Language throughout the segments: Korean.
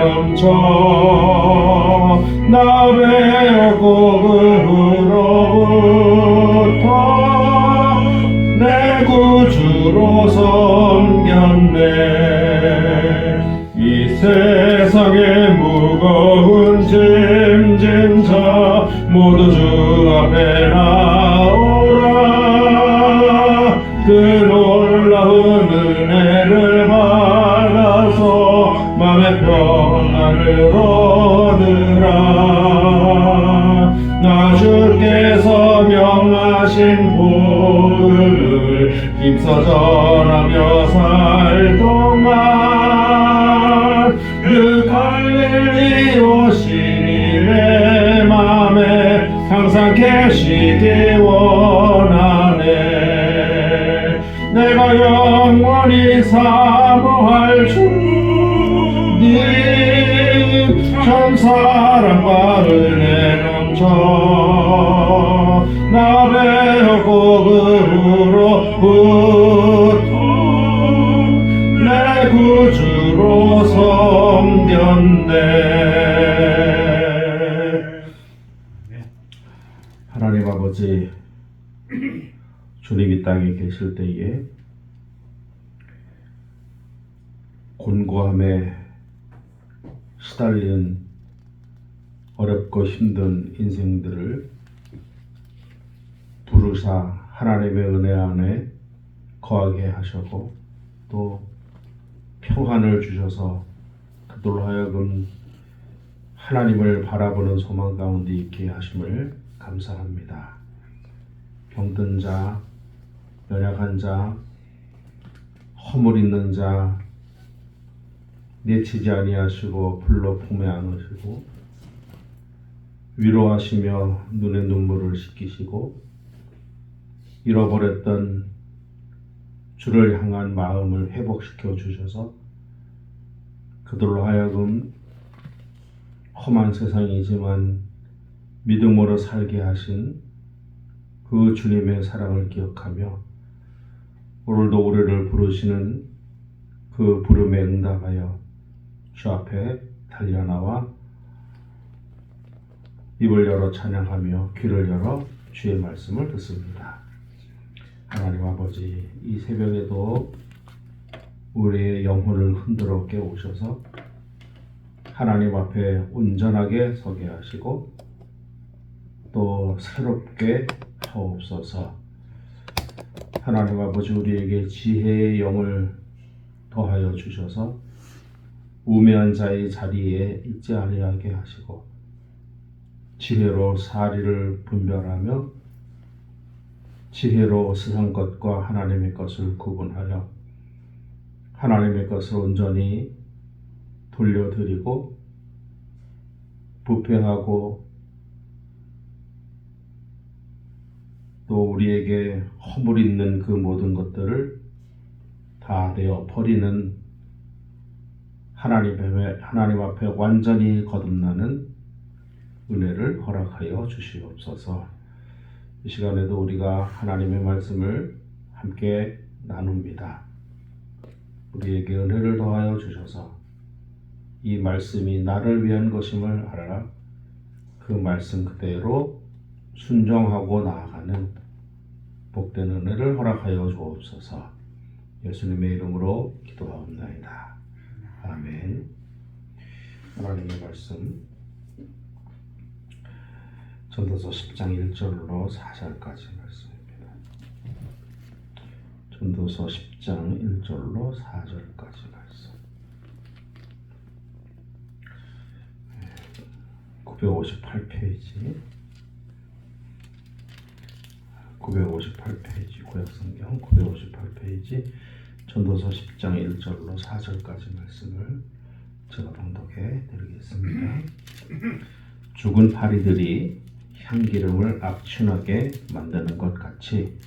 넘쳐 나 배고픔으로부터 내 구주로 섬겼네. 이 세상의 무거운 짐진 자 모두 주 앞에 나오라. 그 놀라운 은혜를 받아서 마음의 평안을 얻으라. 나 주께서 명하신 복음을 힘써 전하며 살 동안 그 갈릴리 오시니 내 맘에 항상 계시기 원하네. 내가 영원히 사모할 주님 참 사랑과 은혜 넘쳐 나 배고픔으로부터 내 구주로 섬겼네. 하나님 아버지, 주님 이 땅에 계실 때에 곤고함에 시달리는 어렵고 힘든 인생들을 부르사 하나님의 은혜 안에 거하게 하셨고 또 평안을 주셔서 그들로 하여금 하나님을 바라보는 소망 가운데 있게 하심을 감사합니다. 병든 자, 연약한 자, 허물 있는 자 내치지 아니하시고 불로 품에 안으시고 위로하시며 눈의 눈물을 씻기시고 잃어버렸던 주를 향한 마음을 회복시켜 주셔서 그들로 하여금 험한 세상이지만 믿음으로 살게 하신 그 주님의 사랑을 기억하며 오늘도 우리를 부르시는 그 부름에 응답하여 주 앞에 달려나와 입을 열어 찬양하며 귀를 열어 주의 말씀을 듣습니다. 하나님 아버지, 이 새벽에도 우리의 영혼을 흔들어 깨우셔서 하나님 앞에 온전하게 서게 하시고 또 새롭게 하옵소서. 하나님 아버지, 우리에게 지혜의 영을 더하여 주셔서 우매한 자의 자리에 있지 아니하게 하시고 지혜로 사리를 분별하며 지혜로 세상 것과 하나님의 것을 구분하여 하나님의 것을 온전히 돌려드리고 부패하고 또 우리에게 허물 있는 그 모든 것들을 다 내어 버리는 하나님 앞에 완전히 거듭나는 은혜를 허락하여 주시옵소서. 이 시간에도 우리가 하나님의 말씀을 함께 나눕니다. 우리에게 은혜를 더하여 주셔서 이 말씀이 나를 위한 것임을 알아 그 말씀 그대로 순종하고 나아가는 복된 은혜를 허락하여 주옵소서. 예수님의 이름으로 기도하옵나이다. 아멘. 하나님의 말씀 전도서 10장 1절로 4절까지 말씀입니다. 전도서 10장 1절로 4절까지 말씀. 958페이지 958페이지 구약성경 958페이지 전도서 10장 1절로 4절까지 말씀을 제가 봉독해 드리겠습니다. 죽은 파리들이 향기름을 악취나게 만드는 것 같이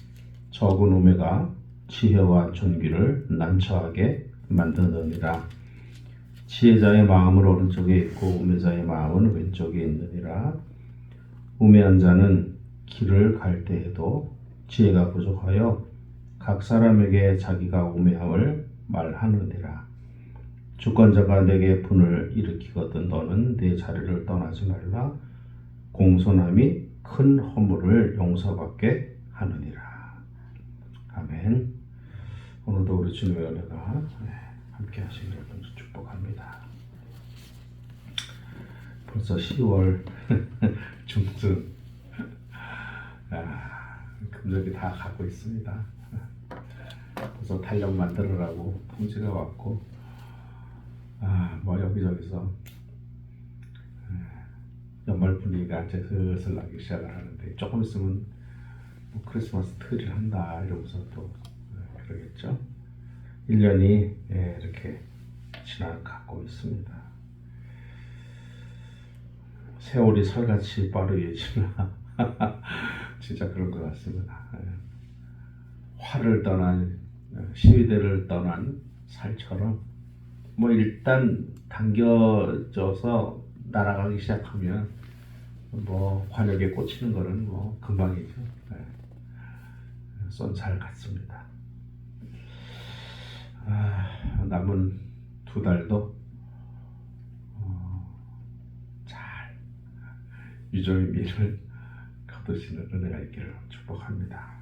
적은 우매가 지혜와 존귀를 난처하게 만드느니라. 지혜자의 마음은 오른쪽에 있고 우매자의 마음은 왼쪽에 있느니라. 우매한 자는 길을 갈 때에도 지혜가 부족하여 각 사람에게 자기가 우매함을 말하느니라. 주권자가 내게 분을 일으키거든 너는 내 자리를 떠나지 말라. 공손함이 큰 허물을 용서받게 하느니라. 아멘. 오늘도 우리 주님의 은혜가 함께 하시기를 축복합니다. 벌써 10월 중순, 금년이 다 가고 있습니다. 벌써 달력 만들으라고 통지가 왔고, 뭐 여기저기서 연말 분위기가 이제 슬슬 나기 시작을 하는데, 조금 있으면 뭐 크리스마스 트리를 한다 이러면서 또 그러겠죠. 1년이 이렇게 지나가고 있습니다. 세월이 설같이 빠르게 지나 진짜 그런 것 같습니다. 화를 떠난 시위대를 떠난 살처럼 뭐 일단 당겨져서 날아가기 시작하면 뭐 환역에 꽂히는 거는 뭐 금방이죠. 쏜살 같습니다. 남은 2달도 잘 유종의 미를 거두시는 은혜가 있기를 축복합니다.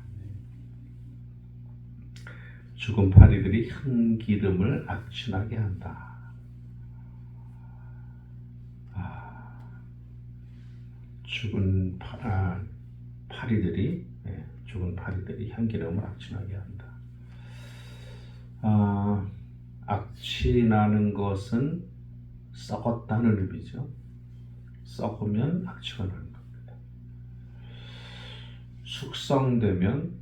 죽은 파리들이 향기름을 악취나게 한다. 죽은 파리들이 향기름을 악취나게 한다. 악취나는 것은 썩었다는 의미죠. 썩으면 악취가 나는 겁니다. 숙성되면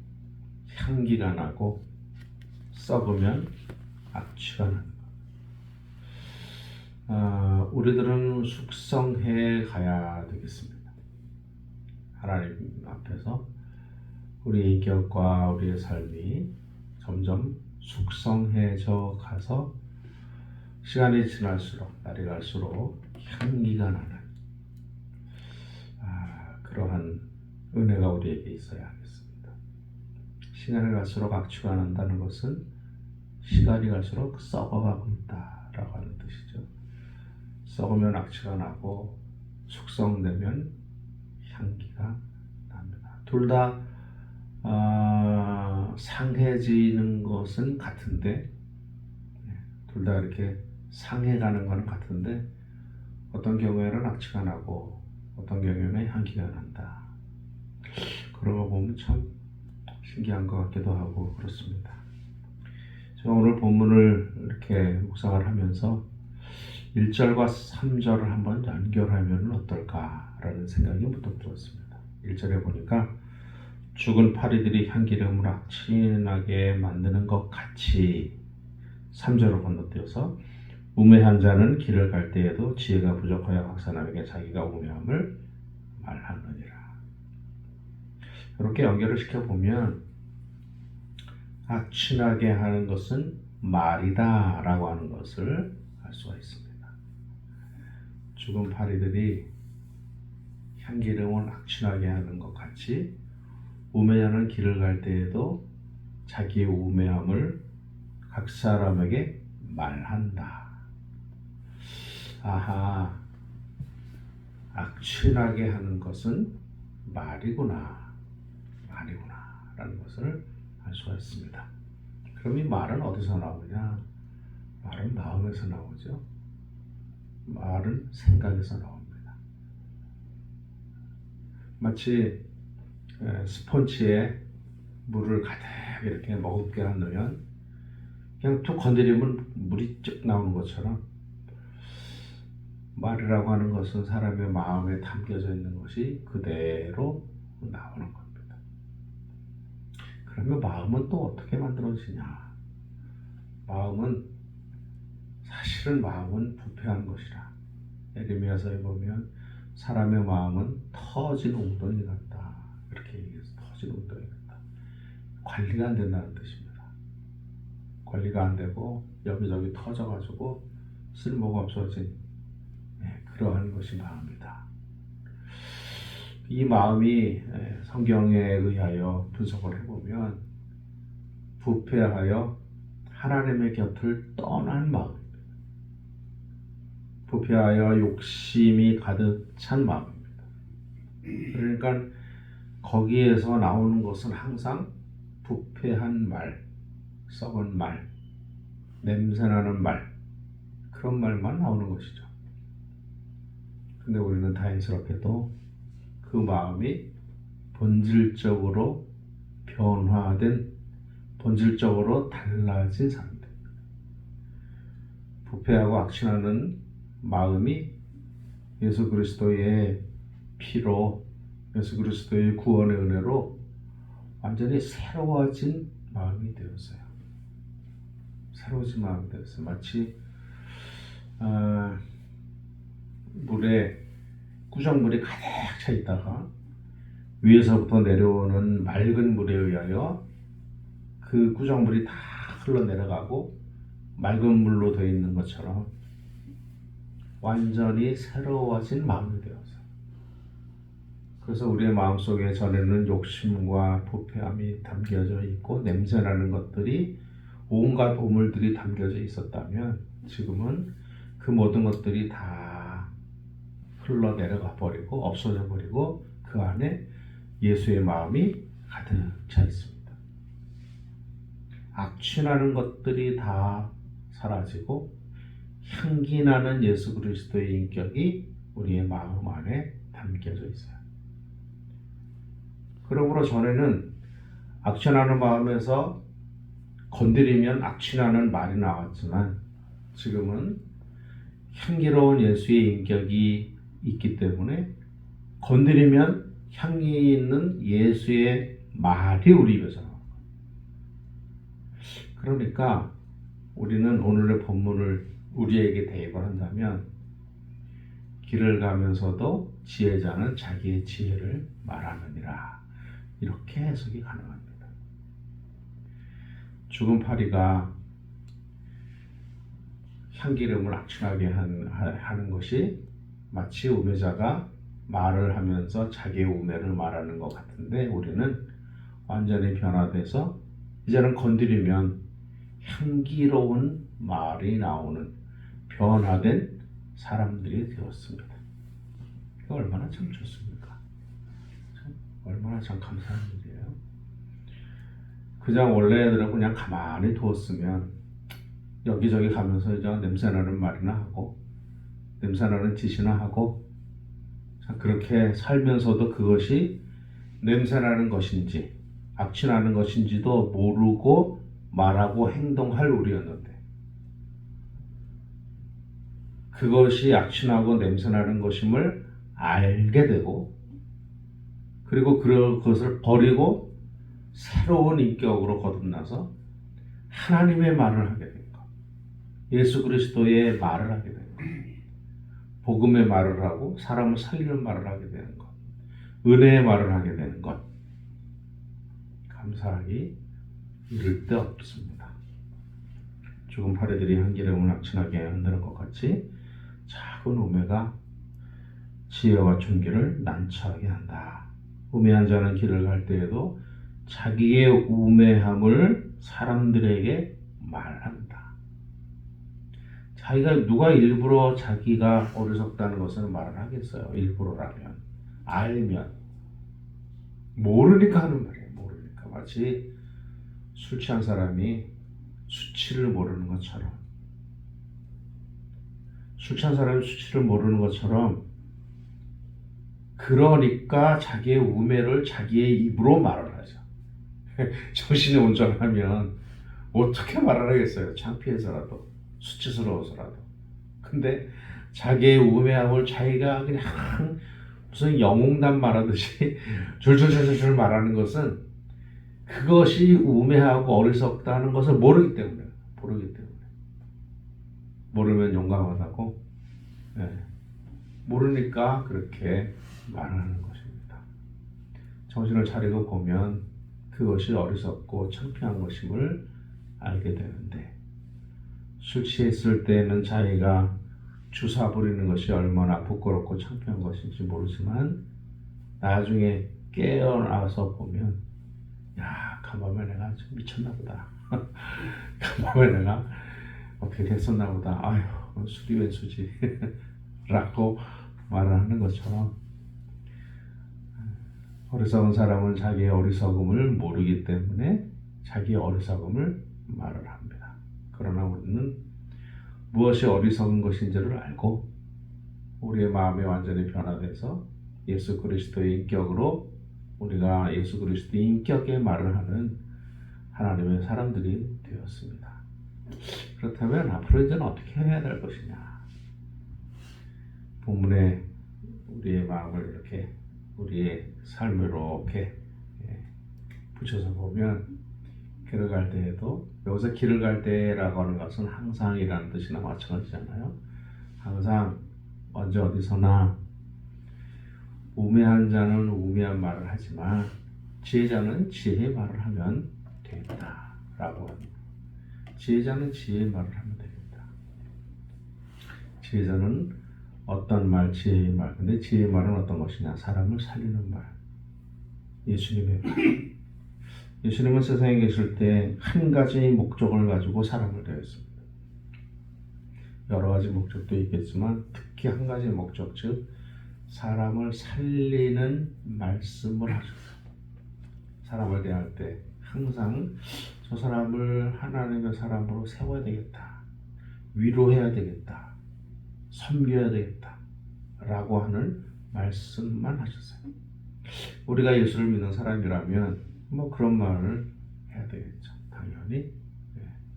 향기가 나고 썩으면 악취가 나는 겁니다. 우리들은 숙성해 가야 되겠습니다. 하나님 앞에서 우리의 인격과 우리의 삶이 점점 숙성해져 가서 시간이 지날수록, 날이 갈수록 향기가 나는 그러한 은혜가 우리에게 있어야 하겠습니다. 시간이 갈수록 악취가 난다는 것은 시간이 갈수록 썩어가고 있다라고 하는 뜻이죠. 썩으면 악취가 나고 숙성되면 향기가 납니다. 둘 다 상해지는 것은 같은데, 둘 다 이렇게 상해가는 것은 같은데, 어떤 경우에는 악취가 나고 어떤 경우에는 향기가 난다. 그런 거 보면 참 신기한 것 같기도 하고 그렇습니다. 제가 오늘 본문을 이렇게 묵상을 하면서 1절과 3절을 한번 연결하면 어떨까라는 생각이 문득 들었습니다. 1절에 보니까 죽은 파리들이 향기름을 악취나게 만드는 것 같이, 3절로 건너뛰어서 우매한 자는 길을 갈 때에도 지혜가 부족하여 각 사람에게 자기가 우매함을 말하느니라. 이렇게 연결을 시켜보면 악취나게 하는 것은 말이다 라고 하는 것을 알 수가 있습니다. 죽은 파리들이 향기름을 악취나게 하는 것 같이 우매자는 길을 갈 때에도 자기의 우매함을 각 사람에게 말한다. 악취나게 하는 것은 말이구나 라는 것을 알 수가 있습니다. 그럼 이 말은 어디서 나오냐? 말은 마음에서 나오죠. 말은 생각에서 나옵니다. 마치 스펀지에 물을 가득 이렇게 머금게 넣으면 그냥 툭 건드리면 물이 쭉 나오는 것처럼, 말이라고 하는 것은 사람의 마음에 담겨져 있는 것이 그대로 나오는 겁니다. 그러면 마음은 또 어떻게 만들어지냐? 사실은 마음은 부패한 것이라. 에레미야서에 보면 사람의 마음은 터진 웅덩이 같다, 이렇게 얘기해서 터진 웅덩이 같다. 관리가 안 된다는 뜻입니다. 관리가 안 되고 여기저기 터져가지고 쓸모가 없어진 그러한 것이 마음이다. 이 마음이 성경에 의하여 분석을 해보면 부패하여 하나님의 곁을 떠난 마음입니다. 부패하여 욕심이 가득 찬 마음입니다. 그러니까 거기에서 나오는 것은 항상 부패한 말, 썩은 말, 냄새나는 말, 그런 말만 나오는 것이죠. 근데 우리는 다행스럽게도 그 마음이 본질적으로 변화된, 본질적으로 달라진 사람들, 부패하고 악취나는 마음이 예수 그리스도의 피로, 예수 그리스도의 구원의 은혜로 완전히 새로워진 마음이 되었어요. 새로워진 마음이 되었어요. 마치 물에 꾸정물이 가득 차 있다가 위에서부터 내려오는 맑은 물에 의하여 그 꾸정물이 다 흘러내려가고 맑은 물로 되어 있는 것처럼 완전히 새로워진 마음이 되었어요. 그래서 우리의 마음속에 전에는 욕심과 부패함이 담겨져 있고 냄새나는 것들이 온갖 오물들이 담겨져 있었다면 지금은 그 모든 것들이 다 흘러내려가 버리고 없어져 버리고 그 안에 예수의 마음이 가득 차 있습니다. 악취나는 것들이 다 사라지고 향기 나는 예수 그리스도의 인격이 우리의 마음 안에 담겨져 있어요. 그러므로 전에는 악취나는 마음에서 건드리면 악취나는 말이 나왔지만 지금은 향기로운 예수의 인격이 있기 때문에 건드리면 향기 있는 예수의 말이 우리 입에서 나옵니다. 그러니까 우리는 오늘의 본문을 우리에게 대입을 한다면 길을 가면서도 지혜자는 자기의 지혜를 말하느니라, 이렇게 해석이 가능합니다. 죽은 파리가 향기름을 악취나게 하는 것이 마치 우매자가 말을 하면서 자기의 우매를 말하는 것 같은데 우리는 완전히 변화돼서 이제는 건드리면 향기로운 말이 나오는 변화된 사람들이 되었습니다. 이거 얼마나 참 좋습니까? 얼마나 참 감사한 일이에요. 그냥 원래대로 그냥 가만히 두었으면 여기저기 가면서 이제 냄새나는 말이나 하고 냄새나는 짓이나 하고 그렇게 살면서도 그것이 냄새나는 것인지 악취나는 것인지도 모르고 말하고 행동할 우리였는데 그것이 악취나고 냄새나는 것임을 알게 되고 그리고 그것을 버리고 새로운 인격으로 거듭나서 하나님의 말을 하게 된 것, 예수 그리스도의 말을 하게 된 것, 복음의 말을 하고 사람을 살리는 말을 하게 되는 것, 은혜의 말을 하게 되는 것, 감사하기 이를 데 없습니다. 죽은 파리들이 향기름을 악취나게 흔드는 것 같이 작은 우매가 지혜와 존귀를 난처하게 한다. 우매한 자는 길을 갈 때에도 자기의 우매함을 사람들에게 말한다. 자기가 누가 일부러 자기가 어리석다는 것을 말을 하겠어요. 일부러라면 알면 모르니까 하는 말이에요. 모르니까 마치 술 취한 사람이 수치를 모르는 것처럼 술 취한 사람이 수치를 모르는 것처럼 그러니까 자기의 우매를 자기의 입으로 말을 하죠. 정신이 온전하면 어떻게 말을 하겠어요? 창피해서라도 수치스러워서라도. 근데 자기의 우매함을 자기가 그냥 무슨 영웅담 말하듯이 줄줄줄줄 말하는 것은 그것이 우매하고 어리석다는 것을 모르기 때문에 모르면 용감하다고 모르니까 그렇게 말하는 것입니다. 정신을 차리고 보면 그것이 어리석고 창피한 것임을 알게 되는데 술 취했을 때는 자기가 주사 부리는 것이 얼마나 부끄럽고 창피한 것인지 모르지만 나중에 깨어나서 보면 야, 간밤에 내가 좀 미쳤나 보다. 간밤에 내가 어떻게 됐었나 보다. 아휴, 술이 웬 수지 라고 말을 하는 것처럼 어리석은 사람은 자기의 어리석음을 모르기 때문에 자기의 어리석음을 말을 합니다. 그러나 우리는 무엇이 어리석은 것인지를 알고 우리의 마음이 완전히 변화돼서 예수 그리스도의 인격으로 우리가 예수 그리스도의 인격의 말을 하는 하나님의 사람들이 되었습니다. 그렇다면 앞으로 이제는 어떻게 해야 될 것이냐? 본문에 우리의 마음을 이렇게 우리의 삶을 이렇게 붙여서 보면 길을 갈 때에도 여기서 길을 갈 때라고 하는 것은 항상이라는 뜻이나 마찬가지잖아요. 항상 언제 어디서나 우매한 자는 우매한 말을 하지만 지혜자는 지혜의 말을 하면 되겠다 라고 합니다. 지혜자는 지혜의 말을 하면 되겠다. 지혜자는 어떤 말, 지혜의 말. 근데 지혜의 말은 어떤 것이냐? 사람을 살리는 말. 예수님의 말. 예수님은 세상에 계실 때 한 가지 목적을 가지고 사람을 대했습니다. 여러 가지 목적도 있겠지만 특히 한 가지 목적, 즉 사람을 살리는 말씀을 하셨어요. 사람을 대할 때 항상 저 사람을 하나님의 사람으로 세워야 되겠다. 위로해야 되겠다. 섬겨야 되겠다. 라고 하는 말씀만 하셨어요. 우리가 예수를 믿는 사람이라면 뭐 그런 말을 해야 되겠죠. 당연히.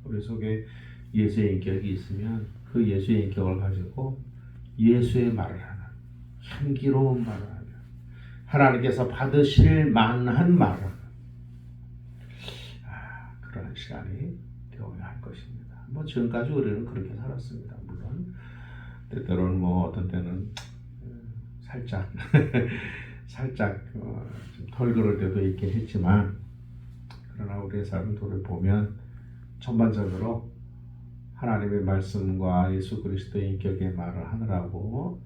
우리 속에 예수의 인격이 있으면 그 예수의 인격을 가지고 예수의 말을 하는 향기로운 말을 하며 하나님께서 받으실 만한 말을 하는 그런 시간이 되어야 할 것입니다. 뭐 지금까지 우리는 그렇게 살았습니다. 물론 때때로는 뭐 어떤 때는 살짝 좀 덜그럴 때도 있긴 했지만 그러나 우리의 삶을 돌아보면 전반적으로 하나님의 말씀과 예수 그리스도의 인격의 말을 하느라고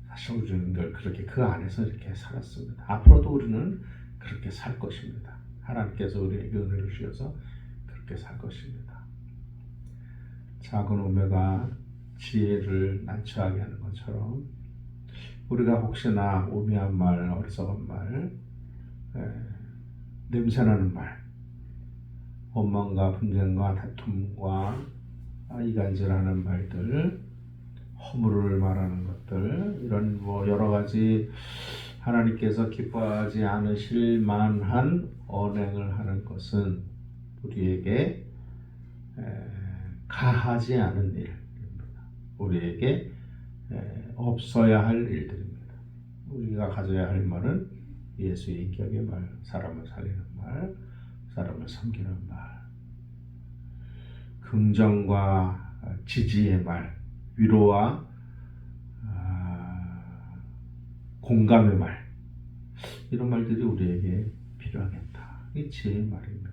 사실 우리는 늘 그렇게 그 안에서 이렇게 살았습니다. 앞으로도 우리는 그렇게 살 것입니다. 하나님께서 우리에게 은혜를 주셔서 그렇게 살 것입니다. 작은 우매가 지혜를 난처하게 하는 것처럼 우리가 혹시나 우매한 말, 어리석은 말, 냄새나는 말, 원망과 분쟁과 다툼과 이간질하는 말들, 허물을 말하는 것들, 이런 뭐 여러 가지 하나님께서 기뻐하지 않으실 만한 언행을 하는 것은 우리에게 가하지 않은 일입니다. 우리에게 없어야 할 일들입니다. 우리가 가져야 할 말은 예수의 인격의 말, 사람을 살리는 말, 사람을 섬기는 말, 긍정과 지지의 말, 위로와 공감의 말, 이런 말들이 우리에게 필요하겠다. 이게 지혜의 말입니다.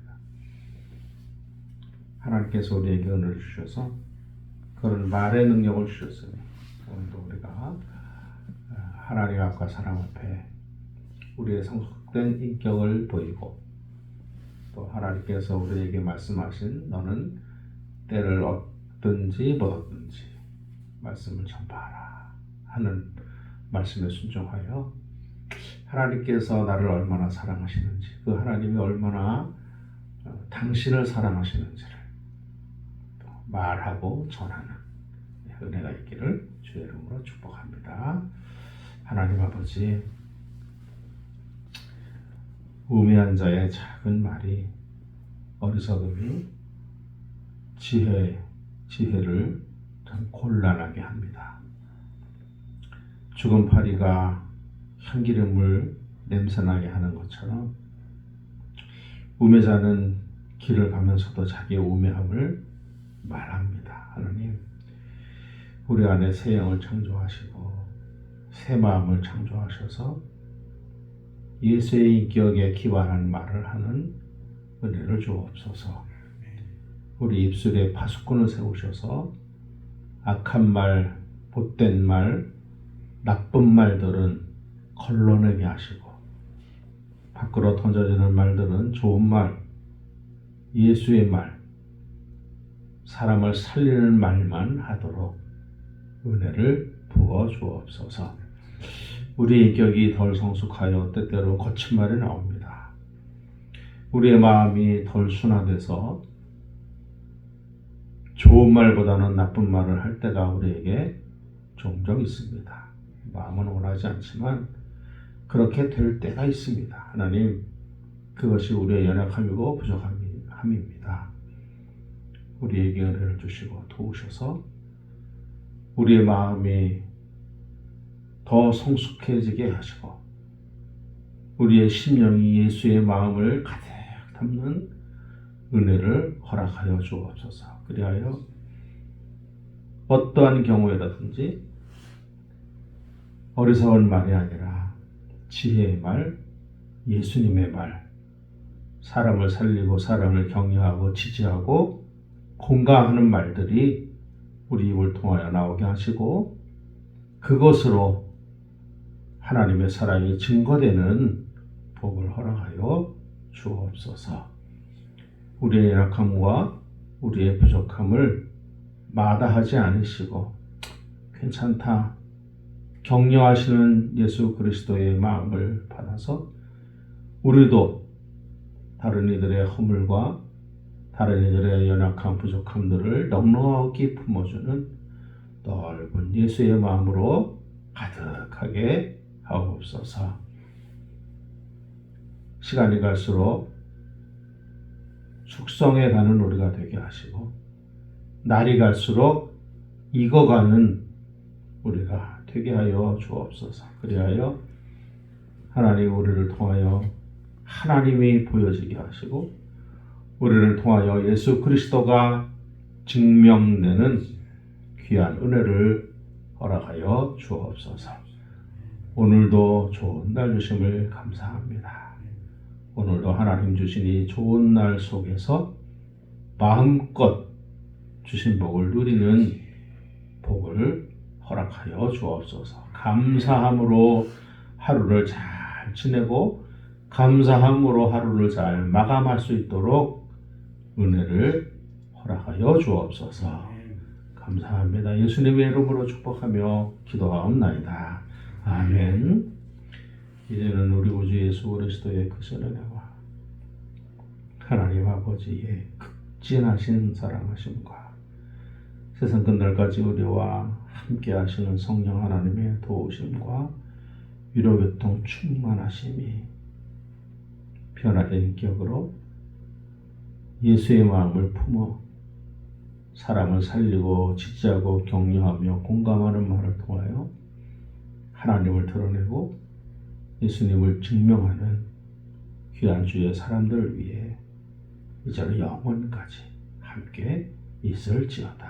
하나님께서 우리에게 은혜를 주셔서 그런 말의 능력을 주셨으니 오늘도 우리가 하나님 앞과 사람 앞에 우리의 성숙된 인격을 보이고 또 하나님께서 우리에게 말씀하신 너는 때를 얻든지 못 얻든지 말씀을 전파하라 하는 말씀에 순종하여 하나님께서 나를 얼마나 사랑하시는지 그 하나님이 얼마나 당신을 사랑하시는지를 또 말하고 전하는 은혜가 있기를 주의 이름으로 축복합니다. 하나님 아버지, 우매한 자의 작은 말이 어리석음이 지혜를 참 곤란하게 합니다. 죽은 파리가 향기름을 냄새나게 하는 것처럼 우매자는 길을 가면서도 자기의 우매함을 말합니다. 하나님, 우리 안에 새 영을 창조하시고 새 마음을 창조하셔서 예수의 인격에 기반한 말을 하는 은혜를 주옵소서. 우리 입술에 파수꾼을 세우셔서 악한 말, 못된 말, 나쁜 말들은 걸러내게 하시고 밖으로 던져지는 말들은 좋은 말, 예수의 말, 사람을 살리는 말만 하도록 은혜를 부어 주옵소서. 우리의 인격이 덜 성숙하여 때때로 거친 말이 나옵니다. 우리의 마음이 덜 순화돼서 좋은 말보다는 나쁜 말을 할 때가 우리에게 종종 있습니다. 마음은 원하지 않지만 그렇게 될 때가 있습니다. 하나님, 그것이 우리의 연약함이고 부족함입니다. 우리에게 은혜를 주시고 도우셔서 우리의 마음이 더 성숙해지게 하시고 우리의 심령이 예수의 마음을 가득 담는 은혜를 허락하여 주옵소서. 그리하여 어떠한 경우에라든지 어리석은 말이 아니라 지혜의 말, 예수님의 말, 사람을 살리고 사람을 격려하고 지지하고 공감하는 말들이 우리 입을 통하여 나오게 하시고 그것으로 하나님의 사랑이 증거되는 복을 허락하여 주옵소서. 우리의 연약함과 우리의 부족함을 마다하지 않으시고 괜찮다, 격려하시는 예수 그리스도의 마음을 받아서 우리도 다른 이들의 허물과 다른 이들의 연약함, 부족함들을 넉넉히 품어주는 넓은 예수의 마음으로 가득하게 하옵소서. 시간이 갈수록 숙성해 가는 우리가 되게 하시고 날이 갈수록 익어가는 우리가 되게 하여 주옵소서. 그리하여 하나님 우리를 통하여 하나님이 보여지게 하시고 우리를 통하여 예수 그리스도가 증명되는 귀한 은혜를 허락하여 주옵소서. 오늘도 좋은 날 주심을 감사합니다. 오늘도 하나님 주신 이 좋은 날 속에서 마음껏 주신 복을 누리는 복을 허락하여 주옵소서. 감사함으로 하루를 잘 지내고 감사함으로 하루를 잘 마감할 수 있도록 은혜를 허락하여 주옵소서. 감사합니다. 예수님의 이름으로 축복하며 기도하옵나이다. 아멘. 이제는 우리 구주 예수 그리스도의 크신 은혜와 하나님 아버지의 극진하신 사랑하심과 세상 끝날까지 우리와 함께 하시는 성령 하나님의 도우심과 위로교통 충만하심이 변화된 인격으로 예수의 마음을 품어 사람을 살리고 지지하고 격려하며 공감하는 말을 통하여 하나님을 드러내고 예수님을 증명하는 귀한 주의 사람들을 위해 이제는 영원까지 함께 있을지어다.